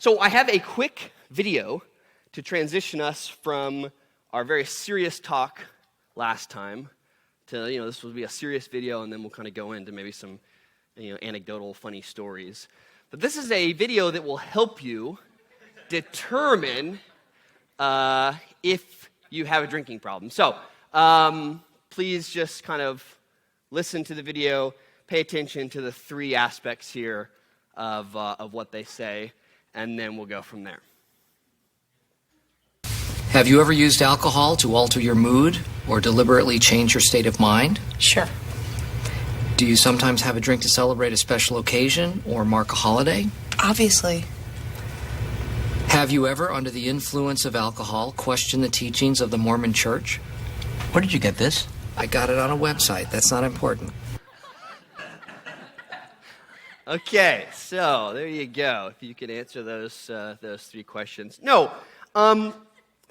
So I have a quick video to transition us from our very serious talk last time to, this will be a serious video, and then we'll kind of go into maybe some, anecdotal funny stories. But this is a video that will help you determine if you have a drinking problem. So please just kind of listen to the video, pay attention to the three aspects here of what they say, and then we'll go from there. Have you ever used alcohol to alter your mood or deliberately change your state of mind? Sure. Do you sometimes have a drink to celebrate a special occasion or mark a holiday? Obviously. Have you ever, under the influence of alcohol, questioned the teachings of the Mormon Church? Where did you get this? I got it on a website. That's not important. Okay, so there you go. If you could answer those three questions. No, the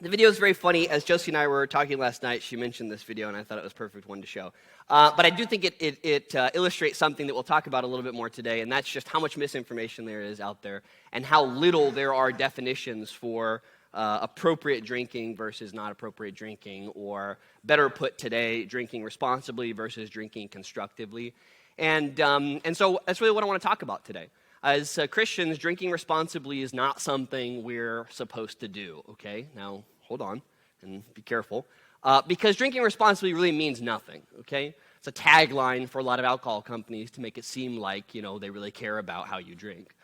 video is very funny. As Josie and I were talking last night, she mentioned this video, and I thought it was a perfect one to show. But I do think it illustrates something that we'll talk about a little bit more today, and that's just how much misinformation there is out there and how little there are definitions for appropriate drinking versus not appropriate drinking, or better put today, drinking responsibly versus drinking constructively. And so that's really what I want to talk about today. As Christians, drinking responsibly is not something we're supposed to do, okay? Now, hold on and be careful. Because drinking responsibly really means nothing, okay? It's a tagline for a lot of alcohol companies to make it seem like, they really care about how you drink.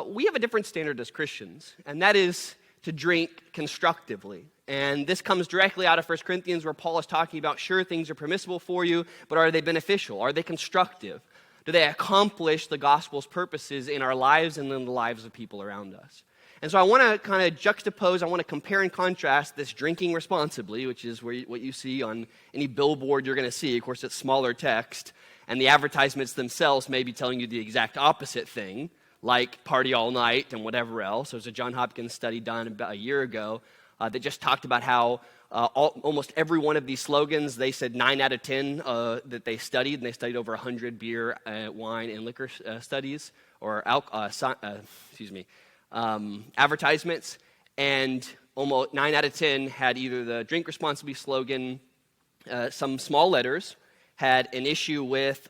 We have a different standard as Christians, and that is to drink constructively. And this comes directly out of 1 Corinthians, where Paul is talking about, sure, things are permissible for you, but are they beneficial? Are they constructive? Do they accomplish the gospel's purposes in our lives and in the lives of people around us? And so I want to kind of juxtapose, I want to compare and contrast this drinking responsibly, which is what you see on any billboard you're going to see. Of course, it's smaller text, and the advertisements themselves may be telling you the exact opposite thing, like party all night and whatever else. There's a Johns Hopkins study done about a year ago that just talked about how almost every one of these slogans, they said 9 out of 10 that they studied, and they studied over 100 beer, wine, and liquor studies, or advertisements, and almost 9 out of 10 had either the drink responsibly slogan, some small letters, had an issue with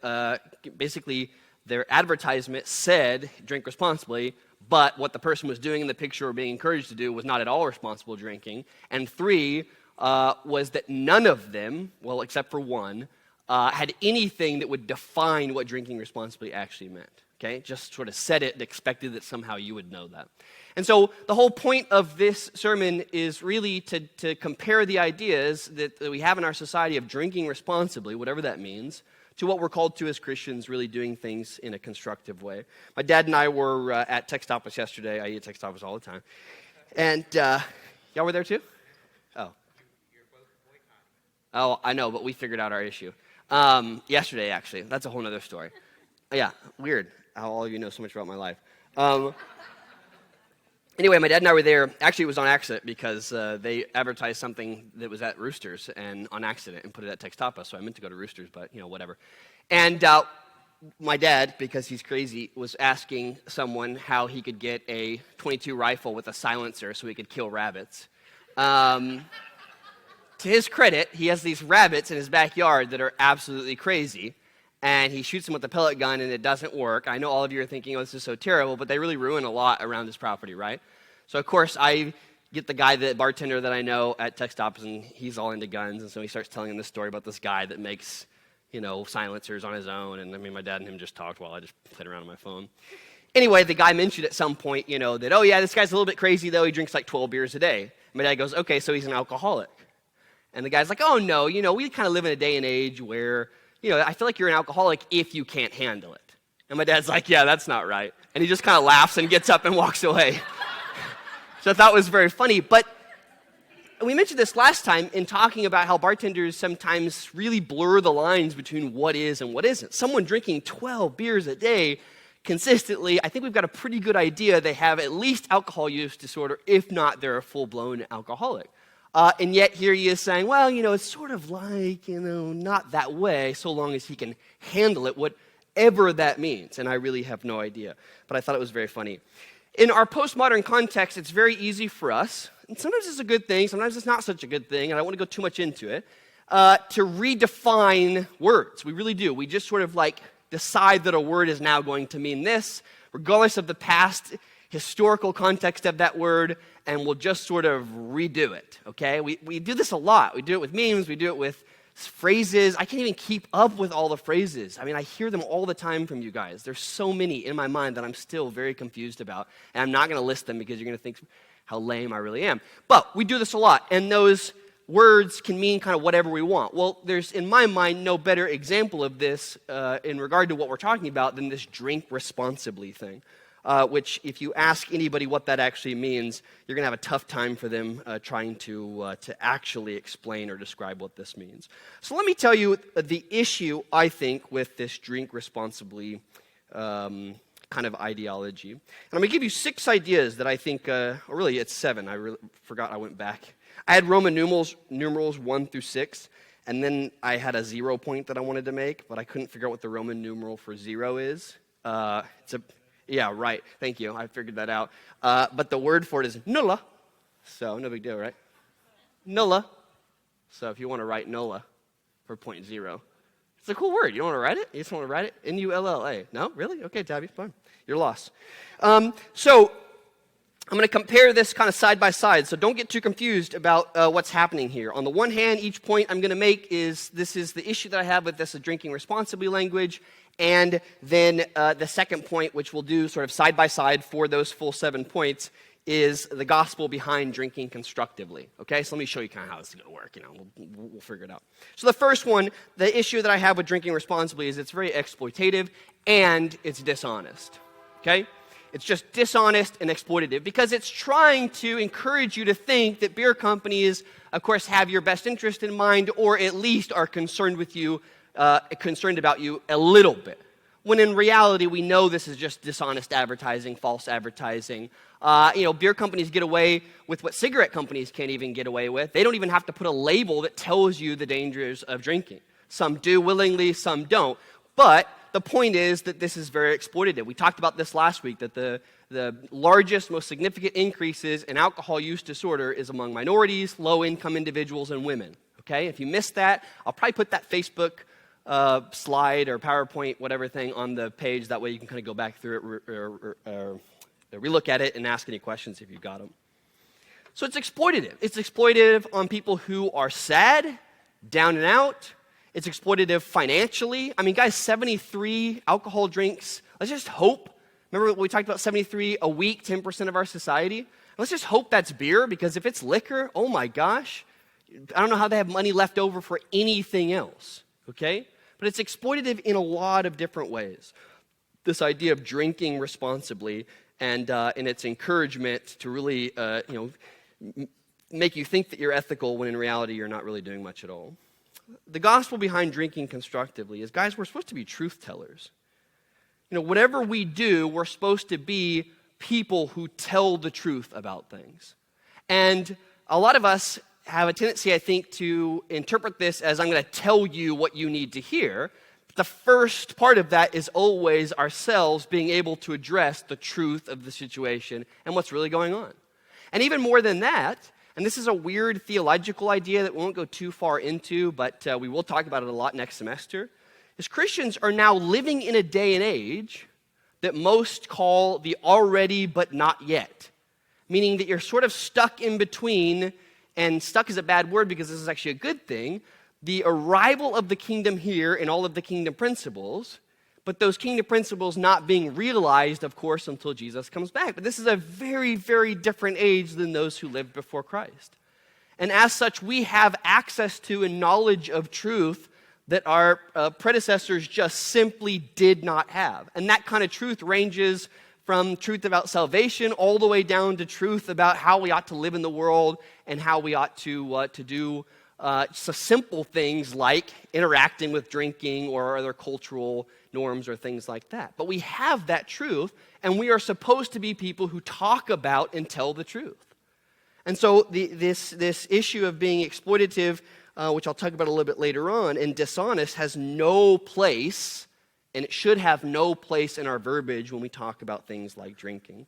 basically their advertisement said drink responsibly, but what the person was doing in the picture or being encouraged to do was not at all responsible drinking. And 3 was that none of them, well, except for one, had anything that would define what drinking responsibly actually meant. Okay, just sort of said it and expected that somehow you would know that. And so the whole point of this sermon is really to compare the ideas that we have in our society of drinking responsibly, whatever that means, to what we're called to as Christians, really doing things in a constructive way. My dad and I were at Text Office yesterday. I eat at Text Office all the time. And y'all were there too? Oh. You're both boycotting. Oh, I know, but we figured out our issue. Yesterday, actually. That's a whole other story. Yeah, weird how all of you know so much about my life. Anyway, my dad and I were there. Actually, it was on accident because they advertised something that was at Roosters and on accident and put it at Textapa. So I meant to go to Roosters, but, whatever. And my dad, because he's crazy, was asking someone how he could get a .22 rifle with a silencer so he could kill rabbits. To his credit, he has these rabbits in his backyard that are absolutely crazy. And he shoots them with a pellet gun, and it doesn't work. I know all of you are thinking, oh, this is so terrible, but they really ruin a lot around his property, right? So, of course, I get the bartender that I know at Text Office, and he's all into guns, and so he starts telling him this story about this guy that makes, silencers on his own, and my dad and him just talked while I just played around on my phone. Anyway, the guy mentioned at some point, that, oh, yeah, this guy's a little bit crazy, though. He drinks like 12 beers a day. My dad goes, okay, so he's an alcoholic. And the guy's like, oh, no, we kind of live in a day and age where I feel like you're an alcoholic if you can't handle it. And my dad's like, yeah, that's not right. And he just kind of laughs and gets up and walks away. So I thought it was very funny. But we mentioned this last time in talking about how bartenders sometimes really blur the lines between what is and what isn't. Someone drinking 12 beers a day consistently, I think we've got a pretty good idea they have at least alcohol use disorder, if not they're a full-blown alcoholic. And yet here he is saying, well, it's sort of like, not that way, so long as he can handle it, whatever that means. And I really have no idea. But I thought it was very funny. In our postmodern context, it's very easy for us, and sometimes it's a good thing, sometimes it's not such a good thing, and I don't want to go too much into it, to redefine words. We really do. We just sort of like decide that a word is now going to mean this, regardless of the past historical context of that word, and we'll just sort of redo it, okay? We do this a lot. We do it with memes, we do it with phrases. I can't even keep up with all the phrases. I mean, I hear them all the time from you guys. There's so many in my mind that I'm still very confused about, and I'm not going to list them because you're going to think how lame I really am. But we do this a lot, and those words can mean kind of whatever we want. Well, there's, in my mind, no better example of this in regard to what we're talking about than this drink responsibly thing. Which, if you ask anybody what that actually means, you're going to have a tough time for them trying to actually explain or describe what this means. So let me tell you the issue, I think, with this drink responsibly kind of ideology. And I'm going to give you 6 ideas that I think, or really it's 7. I really forgot I went back. I had Roman numerals 1 through 6, and then I had a 0 point that I wanted to make, but I couldn't figure out what the Roman numeral for 0 is. Yeah, right. Thank you. I figured that out. But the word for it is nulla. So no big deal, right? Nulla. So if you want to write nulla for 0.0, it's a cool word. You don't want to write it? You just want to write it? N-U-L-L-A. No? Really? Okay, Tabby, fine. You're lost. So I'm going to compare this kind of side by side. So don't get too confused about what's happening here. On the one hand, each point I'm going to make is this is the issue that I have with this drinking responsibly language. And then the second point, which we'll do sort of side by side for those full 7 points, is the gospel behind drinking constructively. Okay, so let me show you kind of how this is going to work. We'll figure it out. So the first one, the issue that I have with drinking responsibly is it's very exploitative and it's dishonest. Okay, it's just dishonest and exploitative because it's trying to encourage you to think that beer companies, of course, have your best interest in mind, or at least are concerned with you. Concerned about you a little bit, when in reality we know this is just dishonest advertising, false advertising. Beer companies get away with what cigarette companies can't even get away with. They don't even have to put a label that tells you the dangers of drinking. Some do willingly, some don't. But the point is that this is very exploitative. We talked about this last week, that the largest, most significant increases in alcohol use disorder is among minorities, low-income individuals, and women. Okay, if you missed that, I'll probably put that Facebook slide or PowerPoint, whatever thing, on the page. That way you can kind of go back through it, or relook at it and ask any questions if you've got them. So it's exploitative. It's exploitative on people who are sad, down and out. It's exploitative financially. I mean, guys, 73 alcohol drinks. Let's just hope. Remember we talked about 73 a week, 10% of our society? Let's just hope that's beer, because if it's liquor, oh my gosh, I don't know how they have money left over for anything else. Okay? But it's exploitative in a lot of different ways. This idea of drinking responsibly and its encouragement to really, make you think that you're ethical when in reality you're not really doing much at all. The gospel behind drinking constructively is, guys, we're supposed to be truth tellers. Whatever we do, we're supposed to be people who tell the truth about things. And a lot of us have a tendency, I think, to interpret this as I'm going to tell you what you need to hear. The first part of that is always ourselves being able to address the truth of the situation and what's really going on. And even more than that, and this is a weird theological idea that we won't go too far into, but we will talk about it a lot next semester, is Christians are now living in a day and age that most call the already but not yet, meaning that you're sort of stuck in between. And stuck is a bad word because this is actually a good thing. The arrival of the kingdom here and all of the kingdom principles, but those kingdom principles not being realized, of course, until Jesus comes back. But this is a very, very different age than those who lived before Christ. And as such, we have access to and knowledge of truth that our predecessors just simply did not have. And that kind of truth ranges from truth about salvation all the way down to truth about how we ought to live in the world and how we ought to do so simple things like interacting with drinking or other cultural norms or things like that. But we have that truth, and we are supposed to be people who talk about and tell the truth. And so this issue of being exploitative, which I'll talk about a little bit later on, and dishonest has no place, and it should have no place in our verbiage when we talk about things like drinking.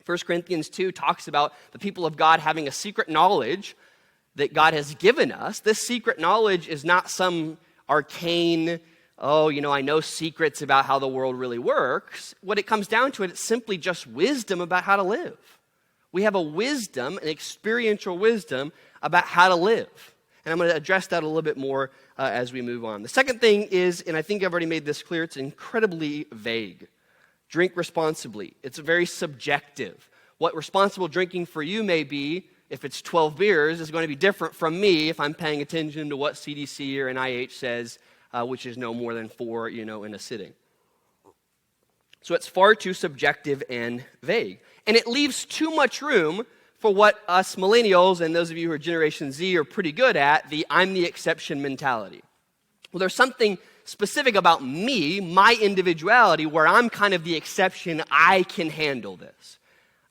1 Corinthians 2 talks about the people of God having a secret knowledge that God has given us. This secret knowledge is not some arcane, I know secrets about how the world really works. What it comes down to, it's simply just wisdom about how to live. We have a wisdom, an experiential wisdom about how to live. And I'm going to address that a little bit more as we move on. The second thing is, and I think I've already made this clear, it's incredibly vague. Drink responsibly. It's very subjective. What responsible drinking for you may be, if it's 12 beers, is going to be different from me if I'm paying attention to what CDC or NIH says, which is no more than 4, in a sitting. So it's far too subjective and vague. And it leaves too much room for what us millennials and those of you who are Generation Z are pretty good at, the I'm the exception mentality. Well, there's something specific about me, my individuality, where I'm kind of the exception. I can handle this.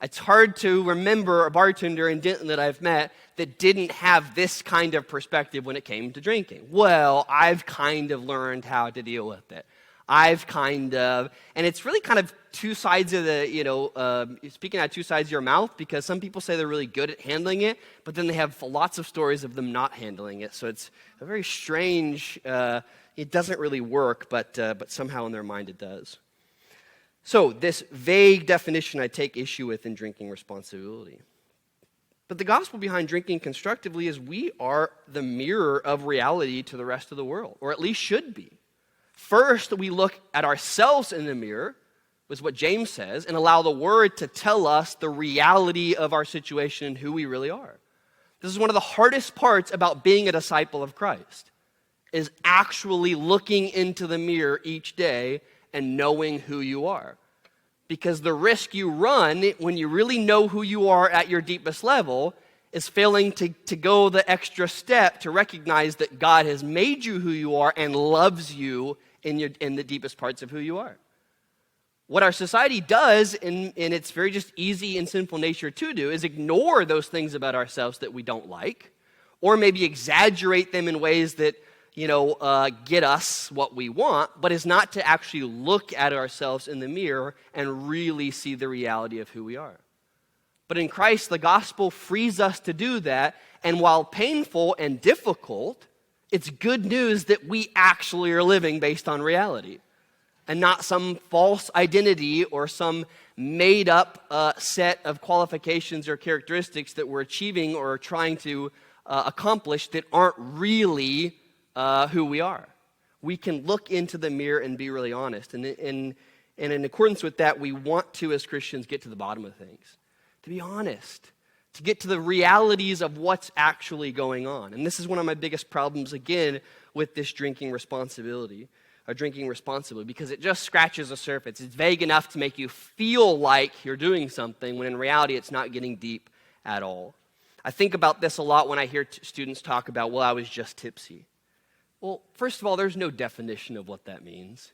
It's hard to remember a bartender in Denton that I've met that didn't have this kind of perspective when it came to drinking. Well, I've kind of learned how to deal with it. And it's really kind of two sides of the, speaking out two sides of your mouth, because some people say they're really good at handling it, but then they have lots of stories of them not handling it. So it's a very strange, it doesn't really work, but somehow in their mind it does. So this vague definition I take issue with in drinking responsibility. But the gospel behind drinking constructively is we are the mirror of reality to the rest of the world, or at least should be. First, we look at ourselves in the mirror, was what James says, and allow the Word to tell us the reality of our situation and who we really are. This is one of the hardest parts about being a disciple of Christ, is actually looking into the mirror each day and knowing who you are. Because the risk you run when you really know who you are at your deepest level is failing to go the extra step to recognize that God has made you who you are and loves you in the deepest parts of who you are. What our society does, and it's very just easy and sinful nature to do, is ignore those things about ourselves that we don't like, or maybe exaggerate them in ways that get us what we want, but is not to actually look at ourselves in the mirror and really see the reality of who we are. But in Christ, the gospel frees us to do that, and while painful and difficult, it's good news that we actually are living based on reality, and not some false identity or some made-up set of qualifications or characteristics that we're achieving or trying to accomplish that aren't really who we are. We can look into the mirror and be really honest. And in accordance with that, we want to, as Christians, get to the bottom of things. To be honest. To get to the realities of what's actually going on. And this is one of my biggest problems, again, with this drinking responsibly, because it just scratches the surface. It's vague enough to make you feel like you're doing something, when in reality it's not getting deep at all. I think about this a lot when I hear students talk about, well, I was just tipsy. Well, first of all, there's no definition of what that means.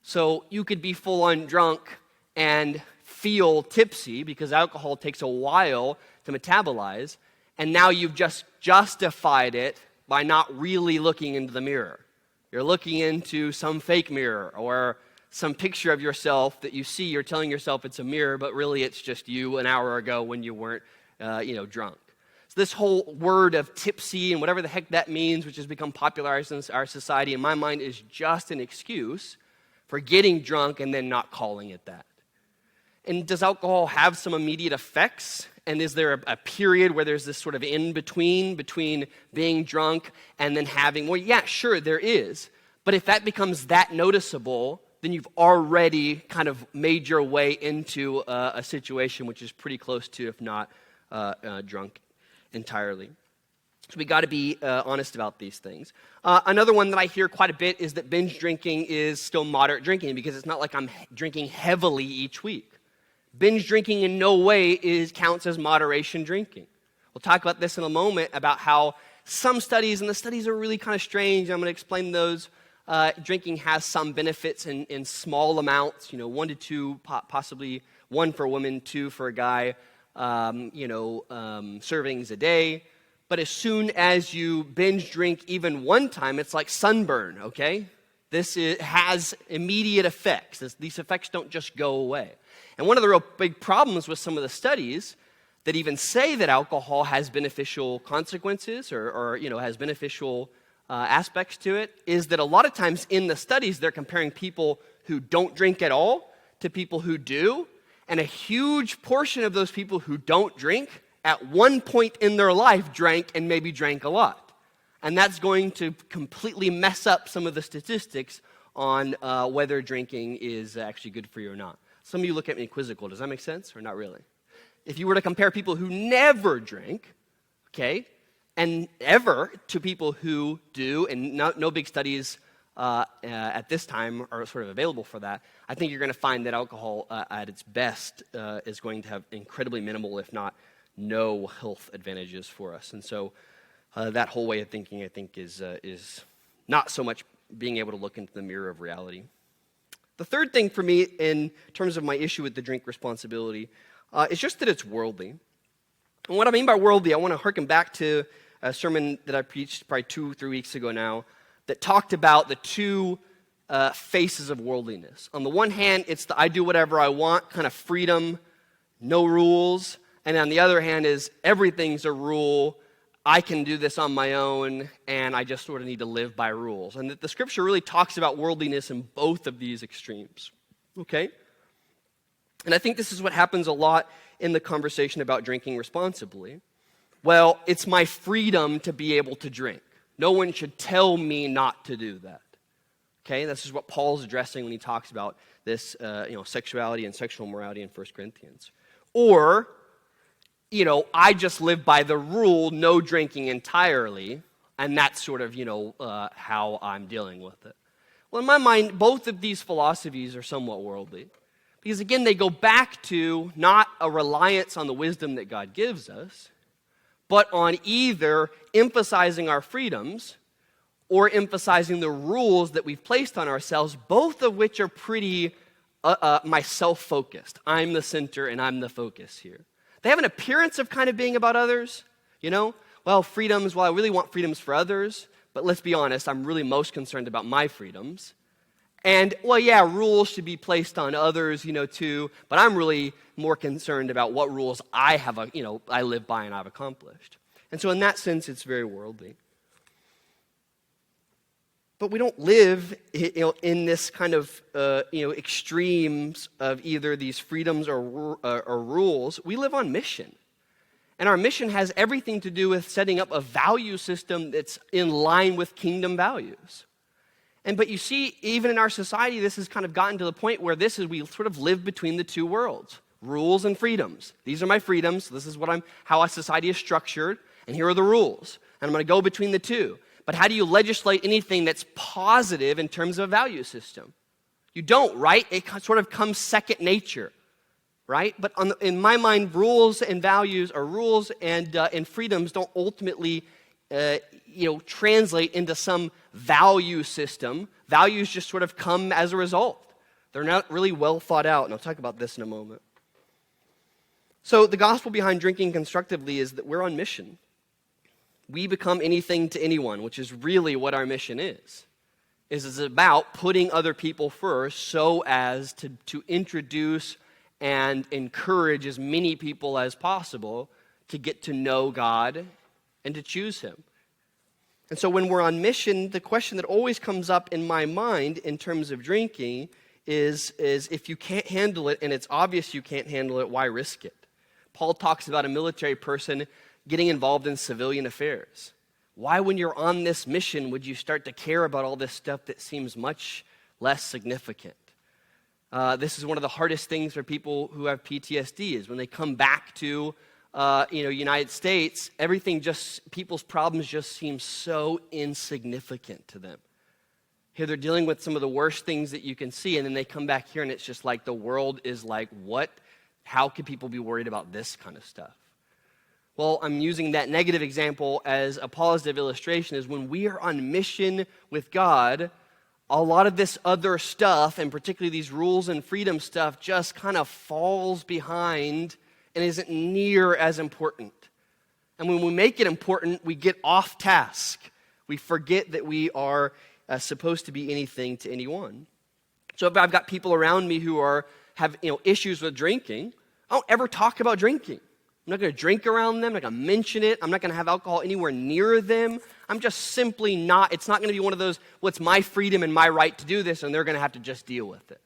So you could be full-on drunk and feel tipsy because alcohol takes a while to metabolize, and now you've just justified it by not really looking into the mirror. You're looking into some fake mirror or some picture of yourself that you see. You're telling yourself it's a mirror, but really it's just you an hour ago when you weren't, drunk. So this whole word of tipsy and whatever the heck that means, which has become popularized in our society, in my mind, is just an excuse for getting drunk and then not calling it that. And does alcohol have some immediate effects? And is there a period where there's this sort of in-between between being drunk and then having, well, yeah, sure, there is. But if that becomes that noticeable, then you've already kind of made your way into a situation which is pretty close to, if not drunk entirely. So we got to be honest about these things. Another one that I hear quite a bit is that binge drinking is still moderate drinking, because it's not like I'm drinking heavily each week. Binge drinking in no way counts as moderation drinking. We'll talk about this in a moment, about how some studies, and the studies are really kind of strange, I'm going to explain those. Drinking has some benefits in small amounts, 1 to 2, possibly 1 for a woman, 2 for a guy, servings a day. But as soon as you binge drink even one time, it's like sunburn, okay? This has immediate effects. These effects don't just go away. And one of the real big problems with some of the studies that even say that alcohol has beneficial consequences or has beneficial aspects to it is that a lot of times in the studies they're comparing people who don't drink at all to people who do, and a huge portion of those people who don't drink at one point in their life drank and maybe drank a lot. And that's going to completely mess up some of the statistics on whether drinking is actually good for you or not. Some of you look at me quizzical. Does that make sense or not really? If you were to compare people who never drink, okay, and ever to people who do, and no big studies at this time are sort of available for that, I think you're going to find that alcohol at its best is going to have incredibly minimal, if not no, health advantages for us. And so that whole way of thinking, I think, is not so much being able to look into the mirror of reality. The third thing for me in terms of my issue with the drink responsibility is just that it's worldly. And what I mean by worldly, I want to harken back to a sermon that I preached probably 2-3 weeks ago now that talked about the two faces of worldliness. On the one hand, it's the I do whatever I want kind of freedom, no rules. And on the other hand is everything's a rule. I can do this on my own, and I just sort of need to live by rules. And that the scripture really talks about worldliness in both of these extremes. Okay? And I think this is what happens a lot in the conversation about drinking responsibly. Well, it's my freedom to be able to drink. No one should tell me not to do that. Okay? This is what Paul's addressing when he talks about this, sexuality and sexual morality in 1 Corinthians. Or, I just live by the rule, no drinking entirely, and that's sort of, how I'm dealing with it. Well, in my mind, both of these philosophies are somewhat worldly. Because again, they go back to not a reliance on the wisdom that God gives us, but on either emphasizing our freedoms or emphasizing the rules that we've placed on ourselves, both of which are pretty myself-focused. I'm the center and I'm the focus here. They have an appearance of kind of being about others, freedoms, I really want freedoms for others, but let's be honest, I'm really most concerned about my freedoms. And, rules should be placed on others, too, but I'm really more concerned about what rules I have, I live by and I've accomplished. And so in that sense, it's very worldly. But we don't live, in this kind of, extremes of either these freedoms or rules. We live on mission. And our mission has everything to do with setting up a value system that's in line with kingdom values. But you see, even in our society, this has kind of gotten to the point where we sort of live between the two worlds, rules and freedoms. These are my freedoms. This is how our society is structured, and here are the rules. And I'm going to go between the two. But how do you legislate anything that's positive in terms of a value system? You don't, right? It sort of comes second nature, right? But in my mind, rules and values, or rules and freedoms don't ultimately translate into some value system. Values just sort of come as a result. They're not really well thought out, and I'll talk about this in a moment. So the gospel behind drinking constructively is that we're on mission. We become anything to anyone, which is really what our mission is. It's about putting other people first so as to introduce and encourage as many people as possible to get to know God and to choose Him. And so when we're on mission, the question that always comes up in my mind in terms of drinking is if you can't handle it and it's obvious you can't handle it, why risk it? Paul talks about a military person getting involved in civilian affairs. Why, when you're on this mission, would you start to care about all this stuff that seems much less significant? This is one of the hardest things for people who have PTSD is when they come back to United States, people's problems just seem so insignificant to them. Here they're dealing with some of the worst things that you can see, and then they come back here and it's just like the world is like, what? How could people be worried about this kind of stuff? Well, I'm using that negative example as a positive illustration is when we are on mission with God, a lot of this other stuff, and particularly these rules and freedom stuff, just kind of falls behind and isn't near as important. And when we make it important, we get off task. We forget that we are supposed to be anything to anyone. So if I've got people around me who are have issues with drinking, I don't ever talk about drinking. I'm not going to drink around them. I'm not going to mention it. I'm not going to have alcohol anywhere near them. I'm just simply not. It's not going to be one of those, well, it's my freedom and my right to do this, and they're going to have to just deal with it.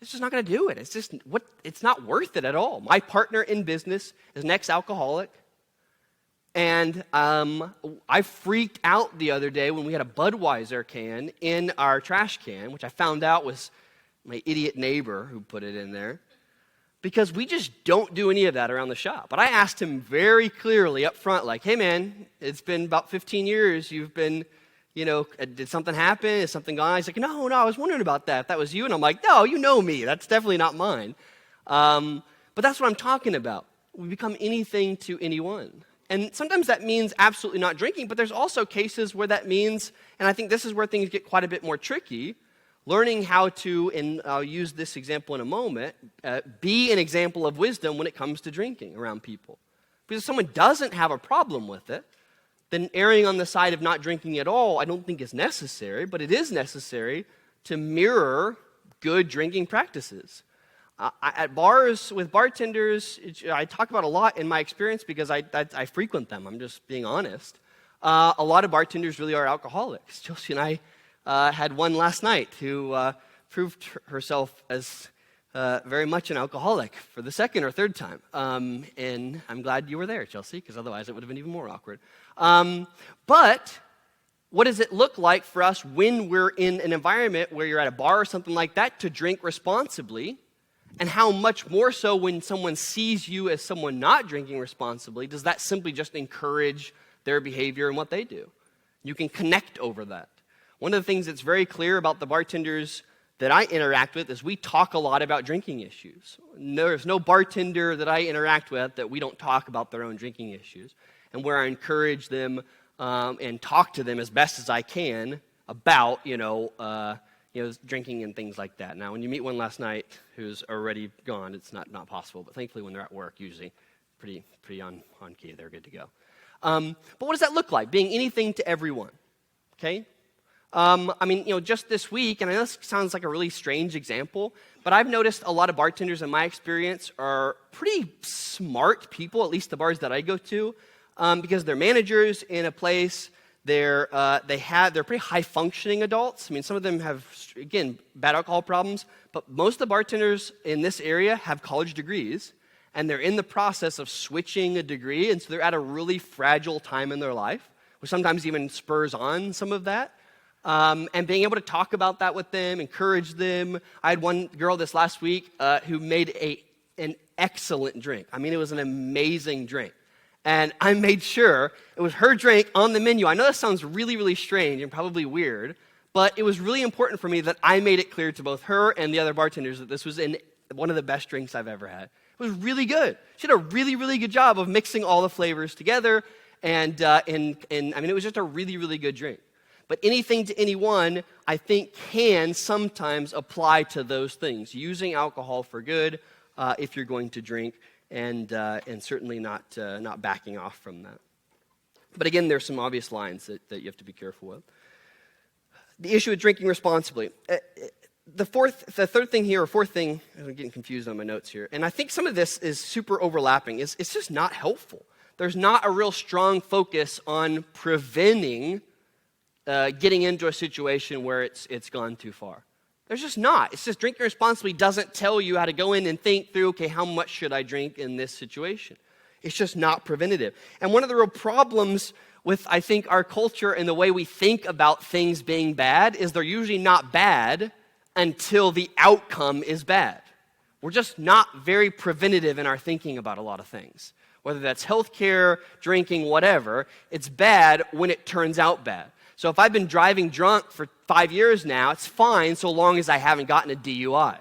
It's just not going to do it. It's not worth it at all. My partner in business is an ex-alcoholic, and I freaked out the other day when we had a Budweiser can in our trash can, which I found out was my idiot neighbor who put it in there. Because we just don't do any of that around the shop. But I asked him very clearly up front, like, hey man, it's been about 15 years, you've been, did something happen? Is something gone? He's like, no, I was wondering about that, if that was you. And I'm like, no, you know me, that's definitely not mine. But that's what I'm talking about. We become anything to anyone. And sometimes that means absolutely not drinking, but there's also cases where that means, and I think this is where things get quite a bit more tricky, learning how to, and I'll use this example in a moment, be an example of wisdom when it comes to drinking around people. Because if someone doesn't have a problem with it, then erring on the side of not drinking at all, I don't think is necessary, but it is necessary to mirror good drinking practices. At bars with bartenders, I talk about a lot in my experience because I frequent them. I'm just being honest. A lot of bartenders really are alcoholics. Chelsea and I had one last night who proved herself as very much an alcoholic for the second or third time. And I'm glad you were there, Chelsea, because otherwise it would have been even more awkward. But what does it look like for us when we're in an environment where you're at a bar or something like that to drink responsibly? And how much more so when someone sees you as someone not drinking responsibly, does that simply just encourage their behavior and what they do? You can connect over that. One of the things that's very clear about the bartenders that I interact with is we talk a lot about drinking issues. There's no bartender that I interact with that we don't talk about their own drinking issues, and where I encourage them and talk to them as best as I can about, drinking and things like that. Now, when you meet one last night who's already gone, it's not possible. But thankfully, when they're at work, usually pretty on key, they're good to go. But what does that look like? Being anything to everyone, okay? Just this week, and I know this sounds like a really strange example, but I've noticed a lot of bartenders in my experience are pretty smart people, at least the bars that I go to, because they're managers in a place. They're pretty high-functioning adults. I mean, some of them have, again, bad alcohol problems, but most of the bartenders in this area have college degrees, and they're in the process of switching a degree, and so they're at a really fragile time in their life, which sometimes even spurs on some of that. And being able to talk about that with them, encourage them. I had one girl this last week who made an excellent drink. I mean, it was an amazing drink. And I made sure it was her drink on the menu. I know that sounds really, really strange and probably weird, but it was really important for me that I made it clear to both her and the other bartenders that this was one of the best drinks I've ever had. It was really good. She did a really, really good job of mixing all the flavors together, and it was just a really, really good drink. But anything to anyone, I think, can sometimes apply to those things. Using alcohol for good if you're going to drink, and certainly not backing off from that. But again, there's some obvious lines that you have to be careful with. The issue of drinking responsibly. The third thing here, or fourth thing, I'm getting confused on my notes here, and I think some of this is super overlapping. It's just not helpful. There's not a real strong focus on preventing getting into a situation where it's gone too far. There's just not. It's just drinking responsibly doesn't tell you how to go in and think through, okay, how much should I drink in this situation? It's just not preventative. And one of the real problems with, I think, our culture and the way we think about things being bad is they're usually not bad until the outcome is bad. We're just not very preventative in our thinking about a lot of things. Whether that's healthcare, drinking, whatever, it's bad when it turns out bad. So if I've been driving drunk for 5 years now, it's fine so long as I haven't gotten a DUI.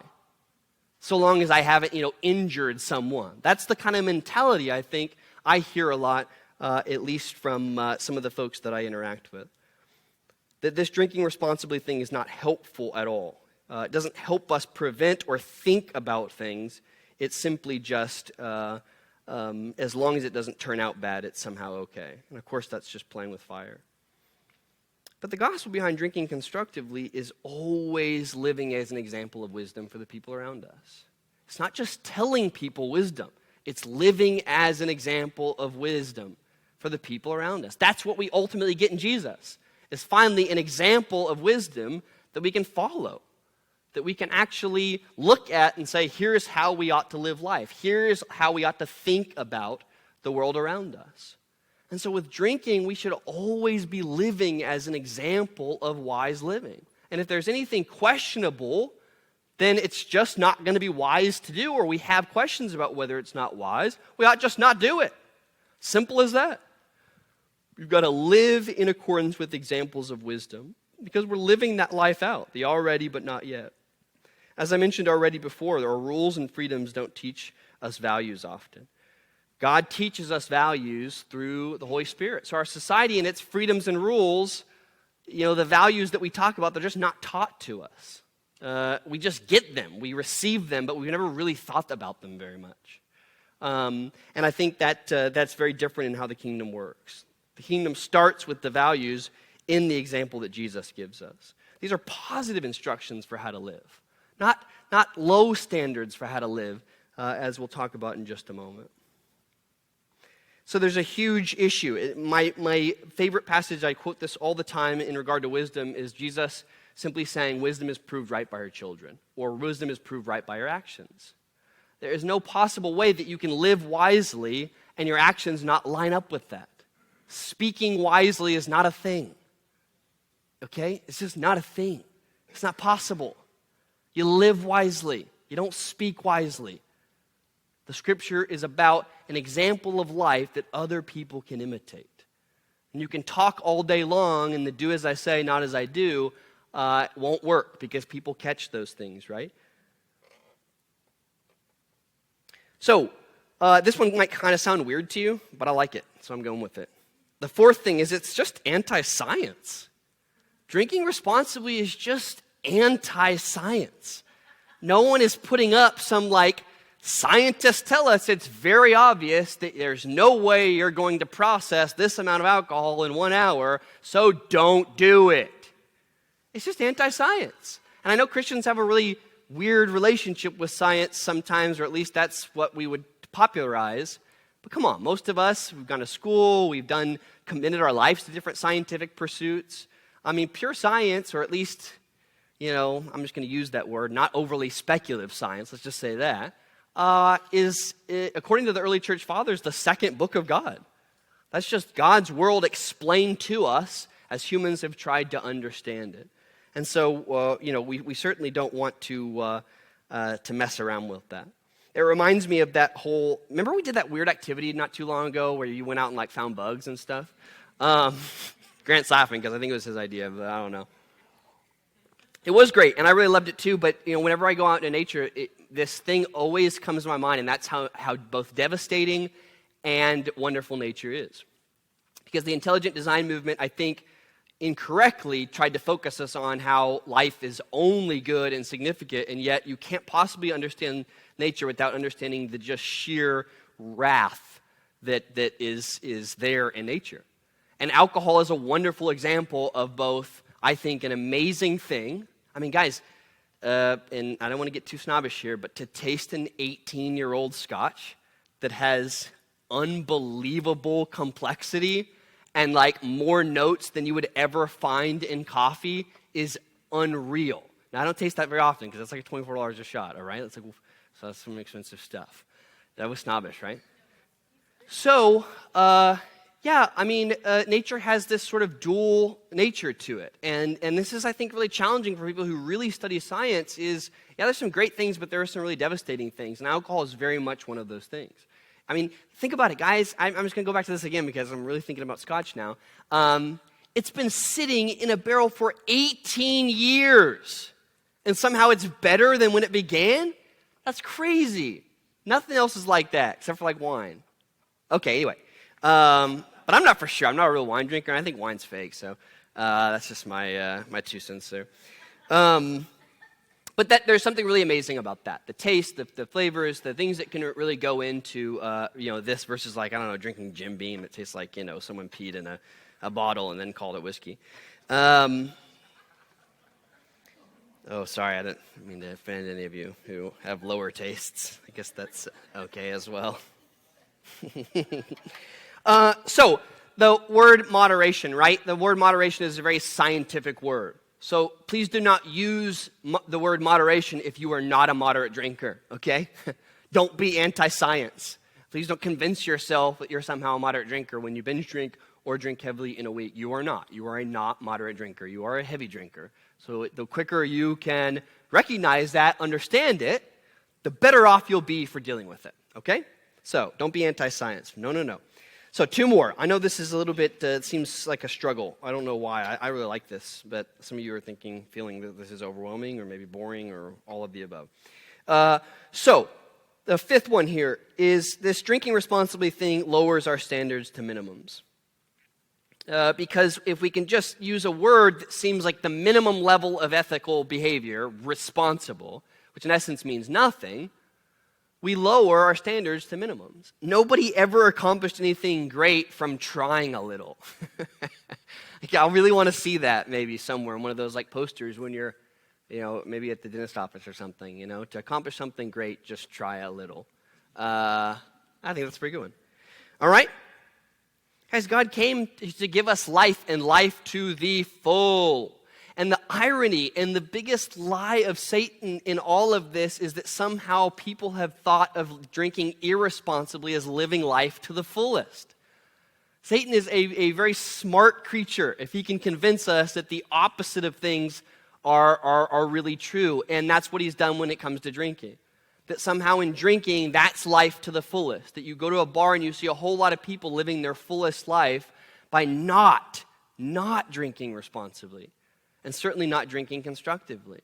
So long as I haven't, injured someone. That's the kind of mentality I think I hear a lot, at least from some of the folks that I interact with. That this drinking responsibly thing is not helpful at all. It doesn't help us prevent or think about things. It's simply just, as long as it doesn't turn out bad, it's somehow okay. And of course, that's just playing with fire. But the gospel behind drinking constructively is always living as an example of wisdom for the people around us. It's not just telling people wisdom. It's living as an example of wisdom for the people around us. That's what we ultimately get in Jesus, is finally an example of wisdom that we can follow, that we can actually look at and say, here's how we ought to live life. Here's how we ought to think about the world around us. And so with drinking, we should always be living as an example of wise living. And if there's anything questionable, then it's just not going to be wise to do, or we have questions about whether it's not wise, we ought just not do it. Simple as that. We've got to live in accordance with examples of wisdom because we're living that life out, the already but not yet. As I mentioned already before, our rules and freedoms don't teach us values often. God teaches us values through the Holy Spirit. So our society and its freedoms and rules, the values that we talk about, they're just not taught to us. We just get them. We receive them, but we've never really thought about them very much. And I think that that's very different in how the kingdom works. The kingdom starts with the values in the example that Jesus gives us. These are positive instructions for how to live, not low standards for how to live, as we'll talk about in just a moment. So there's a huge issue. My favorite passage, I quote this all the time in regard to wisdom, is Jesus simply saying wisdom is proved right by her children, or wisdom is proved right by her actions. There is no possible way that you can live wisely and your actions not line up with that. Speaking wisely is not a thing. Okay? It's just not a thing. It's not possible. You live wisely. You don't speak wisely. The scripture is about an example of life that other people can imitate. And you can talk all day long, and the do as I say, not as I do, won't work because people catch those things, right? So, this one might kind of sound weird to you, but I like it, so I'm going with it. The fourth thing is it's just anti-science. Drinking responsibly is just anti-science. No one is putting up some scientists tell us it's very obvious that there's no way you're going to process this amount of alcohol in 1 hour, so don't do it. It's just anti-science. And I know Christians have a really weird relationship with science sometimes, or at least that's what we would popularize. But come on, most of us, we've gone to school, we've committed our lives to different scientific pursuits. I mean, pure science, or at least, I'm just going to use that word, not overly speculative science, let's just say that, is, according to the early church fathers, the second book of God. That's just God's world explained to us as humans have tried to understand it. And so, we certainly don't want to mess around with that. It reminds me of that whole, remember we did that weird activity not too long ago where you went out and found bugs and stuff? Grant's laughing because I think it was his idea, but I don't know. It was great, and I really loved it too, but whenever I go out into nature, this thing always comes to my mind, and that's how both devastating and wonderful nature is. Because the intelligent design movement, I think, incorrectly tried to focus us on how life is only good and significant, and yet you can't possibly understand nature without understanding the just sheer wrath that is there in nature. And alcohol is a wonderful example of both, I think, an amazing thing. I mean, guys, and I don't want to get too snobbish here, but to taste an 18-year-old scotch that has unbelievable complexity and more notes than you would ever find in coffee is unreal. Now, I don't taste that very often because that's $24 a shot, all right? So that's some expensive stuff. That was snobbish, right? So, nature has this sort of dual nature to it. And this is, I think, really challenging for people who really study science is, there's some great things, but there are some really devastating things. And alcohol is very much one of those things. I mean, think about it, guys. I'm just going to go back to this again because I'm really thinking about scotch now. It's been sitting in a barrel for 18 years. And somehow it's better than when it began? That's crazy. Nothing else is like that except for wine. Okay, anyway. But I'm not for sure. I'm not a real wine drinker, and I think wine's fake, so that's just my 2 cents there. But there's something really amazing about that. The taste, the flavors, the things that can really go into, this versus drinking Jim Beam. It tastes like, someone peed in a bottle and then called it whiskey. Oh, sorry, I didn't mean to offend any of you who have lower tastes. I guess that's okay as well. So, the word moderation, right? The word moderation is a very scientific word. So, please do not use the word moderation if you are not a moderate drinker, okay? Don't be anti-science. Please don't convince yourself that you're somehow a moderate drinker when you binge drink or drink heavily in a week. You are not. You are a not moderate drinker. You are a heavy drinker. So the quicker you can recognize that, understand it, the better off you'll be for dealing with it, okay? So don't be anti-science. No. So 2 more. I know this is a little bit, it seems like a struggle. I don't know why. I really like this, but some of you are feeling that this is overwhelming or maybe boring or all of the above. So the 5th one here is this drinking responsibly thing lowers our standards to minimums. Because if we can just use a word that seems like the minimum level of ethical behavior, responsible, which in essence means nothing, we lower our standards to minimums. Nobody ever accomplished anything great from trying a little. I really want to see that maybe somewhere in one of those like posters when you're, maybe at the dentist office or something, to accomplish something great, just try a little. I think that's a pretty good one. All right? Guys, God came to give us life and life to the full. And the irony and the biggest lie of Satan in all of this is that somehow people have thought of drinking irresponsibly as living life to the fullest. Satan is a very smart creature if he can convince us that the opposite of things are really true. And that's what he's done when it comes to drinking. That somehow in drinking, that's life to the fullest. That you go to a bar and you see a whole lot of people living their fullest life by not drinking responsibly. And certainly not drinking constructively.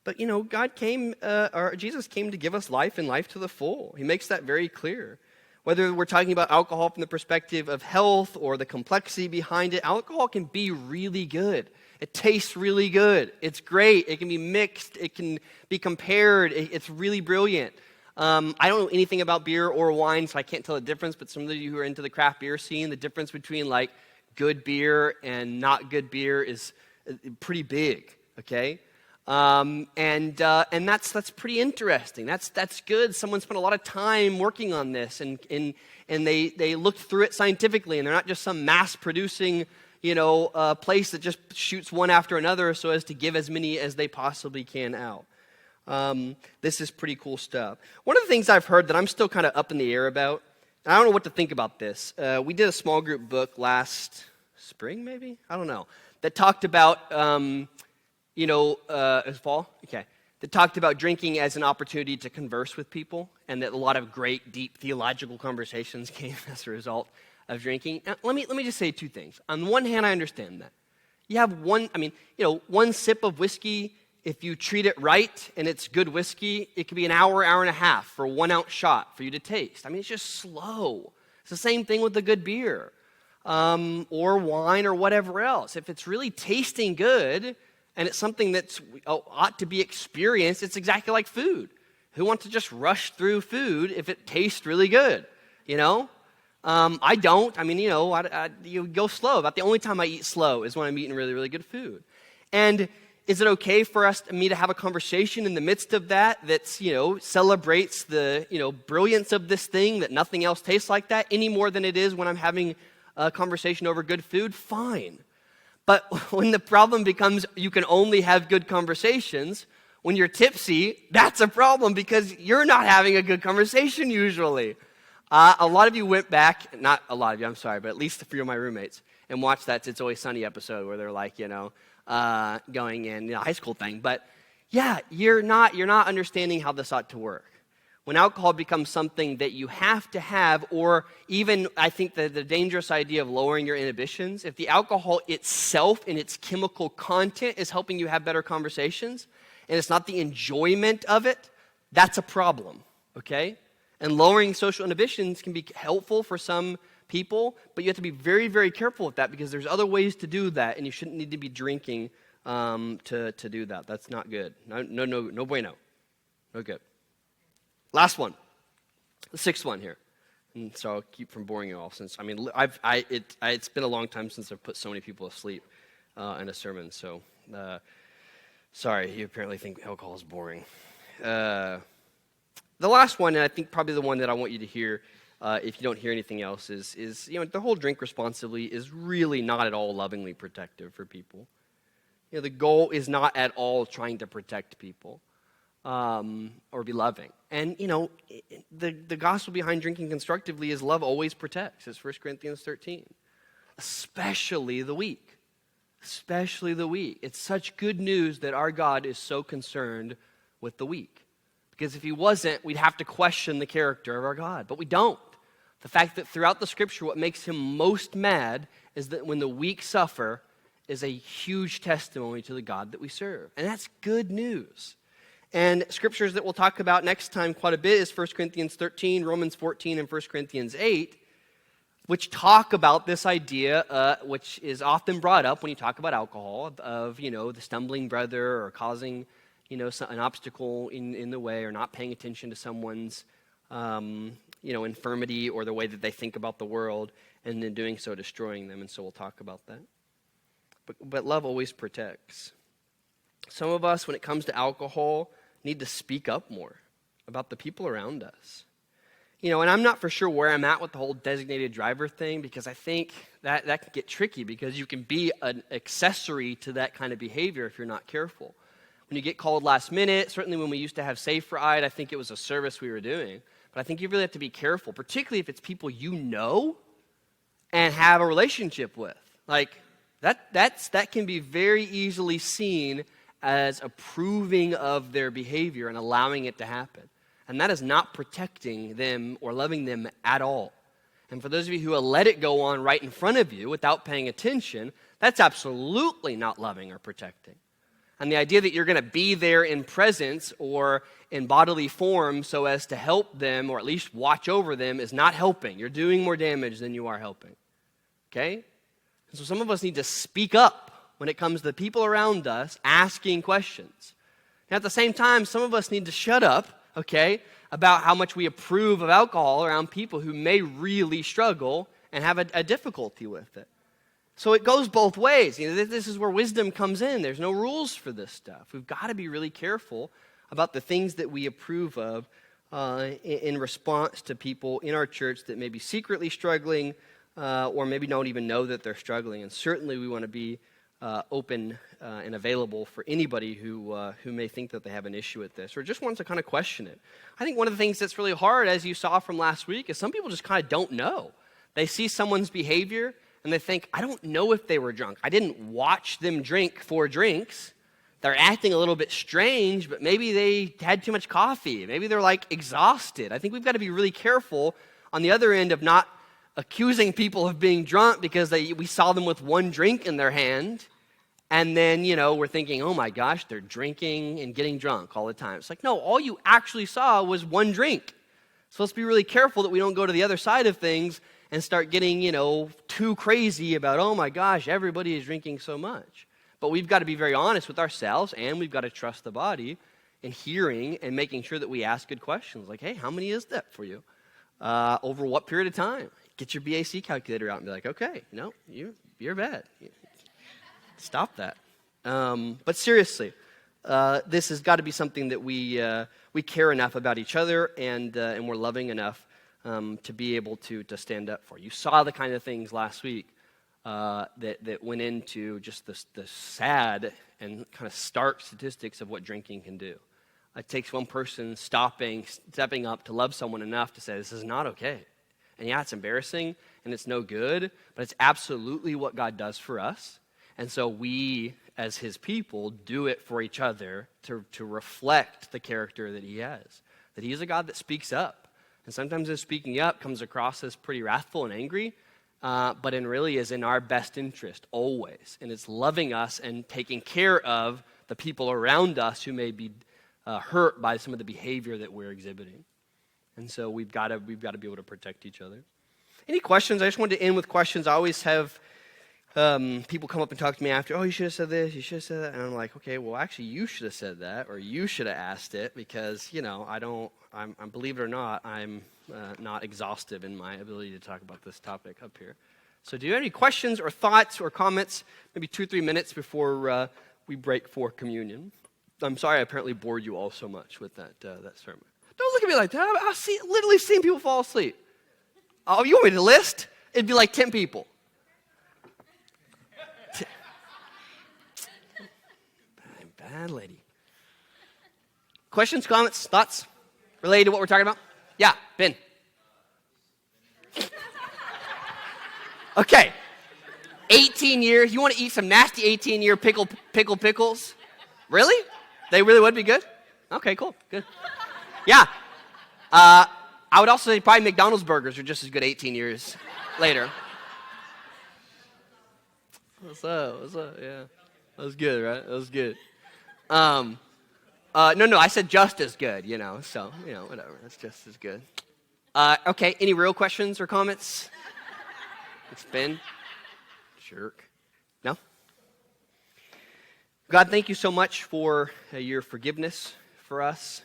But, God came, or Jesus came to give us life and life to the full. He makes that very clear. Whether we're talking about alcohol from the perspective of health or the complexity behind it, alcohol can be really good. It tastes really good. It's great. It can be mixed. It can be compared. It's really brilliant. I don't know anything about beer or wine, so I can't tell the difference, but some of you who are into the craft beer scene, the difference between like good beer and not good beer is pretty big, okay? And that's pretty interesting. That's good. Someone spent a lot of time working on this, and they looked through it scientifically, and they're not just some mass-producing place that just shoots one after another so as to give as many as they possibly can out. This is pretty cool stuff. One of the things I've heard that I'm still kind of up in the air about, and I don't know what to think about this. We did a small group book last spring, maybe? I don't know. That talked about, it was fall? Okay. That talked about drinking as an opportunity to converse with people, and that a lot of great, deep theological conversations came as a result of drinking. Now, let me just say 2 things. On the one hand, I understand that. You have one sip of whiskey, if you treat it right and it's good whiskey, it could be an hour and a half for a 1 ounce shot for you to taste. I mean, it's just slow. It's the same thing with the good beer or wine or whatever else. If it's really tasting good and it's something that ought to be experienced, it's exactly like food. Who wants to just rush through food if it tastes really good, I don't. I mean, you go slow. About the only time I eat slow is when I'm eating really, really good food. And is it okay for me to have a conversation in the midst of that celebrates the, brilliance of this thing, that nothing else tastes like that any more than it is when I'm having a conversation over good food? Fine. But when the problem becomes you can only have good conversations when you're tipsy, that's a problem because you're not having a good conversation usually. A lot of you went back, not a lot of you, I'm sorry, but at least a few of my roommates, and watched that It's Always Sunny episode where they're like, going in, high school thing. But yeah, you're not understanding how this ought to work. When alcohol becomes something that you have to have, or even, I think the dangerous idea of lowering your inhibitions, if the alcohol itself and its chemical content is helping you have better conversations, and it's not the enjoyment of it, that's a problem, okay? And lowering social inhibitions can be helpful for some people, but you have to be very, very careful with that because there's other ways to do that, and you shouldn't need to be drinking to do that. That's not good. No bueno. No good. Last one. The 6th one here. And so I'll keep from boring you all. It's been a long time since I've put so many people asleep in a sermon. So sorry, you apparently think alcohol is boring. The last one, and I think probably the one that I want you to hear, if you don't hear anything else, is the whole drink responsibly is really not at all lovingly protective for people. The goal is not at all trying to protect people or be loving. And, the gospel behind drinking constructively is love always protects. It's 1 Corinthians 13. Especially the weak. Especially the weak. It's such good news that our God is so concerned with the weak. Because if he wasn't, we'd have to question the character of our God. But we don't. The fact that throughout the scripture, what makes him most mad is that when the weak suffer is a huge testimony to the God that we serve. And that's good news. And scriptures that we'll talk about next time quite a bit is 1 Corinthians 13, Romans 14, and 1 Corinthians 8, which talk about this idea, which is often brought up when you talk about alcohol, of the stumbling brother or causing, an obstacle in the way, or not paying attention to someone's, infirmity or the way that they think about the world, and in doing so destroying them. And so we'll talk about that. But love always protects. Some of us, when it comes to alcohol, need to speak up more about the people around us. And I'm not for sure where I'm at with the whole designated driver thing, because I think that can get tricky, because you can be an accessory to that kind of behavior if you're not careful. When you get called last minute, certainly when we used to have Safe Ride, I think it was a service we were doing. But I think you really have to be careful, particularly if it's people you know and have a relationship with. Like, that can be very easily seen as approving of their behavior and allowing it to happen. And that is not protecting them or loving them at all. And for those of you who will let it go on right in front of you without paying attention, that's absolutely not loving or protecting. And the idea that you're going to be there in presence or in bodily form so as to help them or at least watch over them is not helping. You're doing more damage than you are helping. Okay? And so some of us need to speak up when it comes to the people around us asking questions. And at the same time, some of us need to shut up, okay, about how much we approve of alcohol around people who may really struggle and have a difficulty with it. So it goes both ways. This is where wisdom comes in. There's no rules for this stuff. We've got to be really careful about the things that we approve of in response to people in our church that may be secretly struggling or maybe don't even know that they're struggling. And certainly we want to be open and available for anybody who may think that they have an issue with this or just wants to kind of question it. I think one of the things that's really hard, as you saw from last week, is some people just kind of don't know. They see someone's behavior and they think, I don't know if they were drunk. I didn't watch them drink 4 drinks. They're acting a little bit strange, but maybe they had too much coffee. Maybe they're exhausted. I think we've got to be really careful on the other end of not accusing people of being drunk because we saw them with 1 drink in their hand. And then, we're thinking, oh my gosh, they're drinking and getting drunk all the time. It's no, all you actually saw was 1 drink. So let's be really careful that we don't go to the other side of things and start getting, too crazy about, oh my gosh, everybody is drinking so much. But we've got to be very honest with ourselves, and we've got to trust the body in hearing and making sure that we ask good questions. Hey, how many is that for you? Over what period of time? Get your BAC calculator out and be okay, you're bad. Stop that. But seriously, this has got to be something that we care enough about each other and we're loving enough to be able to stand up for. You saw the kind of things last week that went into just the sad and kind of stark statistics of what drinking can do. It takes one person stepping up to love someone enough to say, this is not okay. And yeah, it's embarrassing and it's no good, but it's absolutely what God does for us. And so we, as his people, do it for each other to reflect the character that he has. That he is a God that speaks up. And sometimes his speaking up comes across as pretty wrathful and angry, but it really is in our best interest, always. And it's loving us and taking care of the people around us who may be hurt by some of the behavior that we're exhibiting. And so we've got to be able to protect each other. Any questions? I just wanted to end with questions. I always have people come up and talk to me after, oh, you should have said this, you should have said that. And I'm like, okay, well, actually, you should have said that, or you should have asked it, because, I'm believe it or not, I'm not exhaustive in my ability to talk about this topic up here. So do you have any questions or thoughts or comments, maybe 2 or 3 minutes before we break for communion? I'm sorry I apparently bored you all so much with that sermon. Don't look at me like that. I've literally seen people fall asleep. Oh, you want me to list? It'd be like 10 people. Bad lady. Questions, comments, thoughts related to what we're talking about? Yeah, Ben. Okay. 18 years. You want to eat some nasty 18-year pickles? Really? They really would be good? Okay, cool. Good. Yeah. I would also say probably McDonald's burgers are just as good 18 years later. What's up? Yeah. That was good, right? That was good. No, I said just as good, so, whatever. That's just as good. Okay, any real questions or comments? It's Ben. Jerk. No? God, thank you so much for your forgiveness for us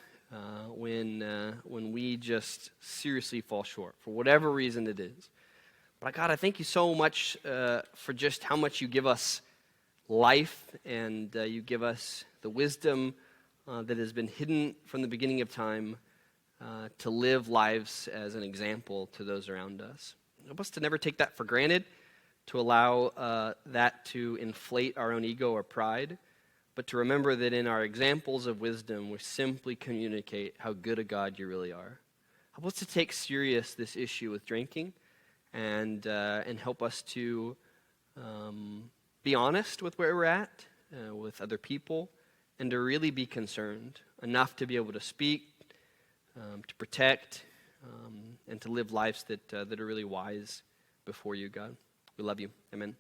when we just seriously fall short, for whatever reason it is. But God, I thank you so much for just how much you give us life and you give us the wisdom that has been hidden from the beginning of time to live lives as an example to those around us. Help us to never take that for granted, to allow that to inflate our own ego or pride, but to remember that in our examples of wisdom, we simply communicate how good a God you really are. Help us to take serious this issue with drinking and help us to be honest with where we're at, with other people, and to really be concerned enough to be able to speak, to protect, and to live lives that are really wise before you, God. We love you. Amen.